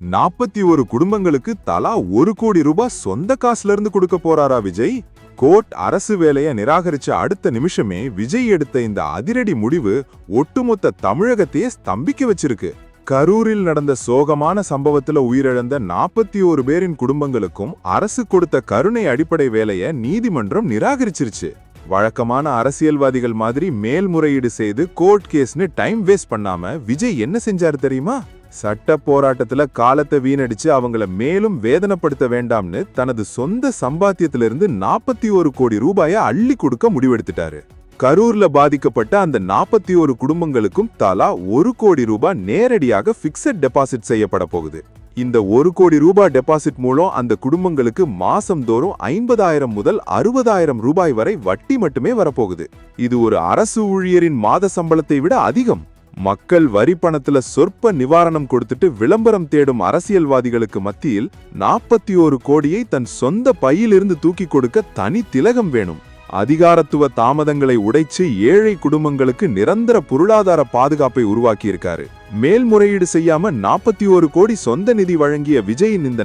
41 குடும்பங்களுக்கு தலா 1 கோடி ரூபாய் சொந்த காசுல இருந்து கொடுக்க போறாரா விஜய்? கோர்ட் அரசு வேலையை நிராகரிச்ச அடுத்த நிமிஷமே விஜய் எடுத்த இந்த அதிரடி முடிவு ஒட்டுமொத்த தமிழகத்தையே ஸ்தம்பிக்க வச்சிருக்கு. கரூரில் நடந்த சோகமான சம்பவத்துல உயிரிழந்த 41 பேரின் குடும்பங்களுக்கும் அரசு கொடுத்த கருணை அடிப்படை வேலையை நீதிமன்றம் நிராகரிச்சிருச்சு. வழக்கமான அரசியல்வாதிகள் மாதிரி மேல்முறையீடு செய்து கோர்ட் கேஸ்னு டைம் வேஸ்ட் பண்ணாம விஜய் என்ன செஞ்சாரு தெரியுமா? சட்ட போராட்டத்துல காலத்தை வீணடிச்சு அவங்கள மேலும் வேதனைப்படுத்த வேண்டாம்னு தனது சொந்த சம்பாத்தியத்திலிருந்து 41 கோடி ரூபாயை அள்ளி கொடுக்க முடிவெடுத்துட்டாரு. கரூர்ல பாதிக்கப்பட்ட அந்த 41 குடும்பங்களுக்கும் தலா 1 கோடி ரூபாய் நேரடியாக பிக்ஸட் டெபாசிட் செய்யப்பட போகுது. இந்த 1 கோடி ரூபாய் டெபாசிட் மூலம் அந்த குடும்பங்களுக்கு மாசம்தோறும் 50,000 முதல் 60,000 ரூபாய் வரை வட்டி மட்டுமே வரப்போகுது. இது ஒரு அரசு ஊழியரின் மாத சம்பளத்தை விட அதிகம். மக்கள் வரி பணத்துல சொற்ப நிவாரணம் கொடுத்துட்டு விளம்பரம் தேடும் அரசியல்வாதிகளுக்கு மத்தியில் 41 கோடியை தன் சொந்த பையிலிருந்து தூக்கி கொடுக்க தனி திலகம் வேணும். அதிகாரத்துவ தாமதங்களை உடைச்சு ஏழை குடும்பங்களுக்கு நிரந்தர பொருளாதார பாதுகாப்பை உருவாக்கியிருக்காரு. மேல்முறையீடு செய்யாம 41 கோடி சொந்த நிதி வழங்கிய விஜயின் இந்த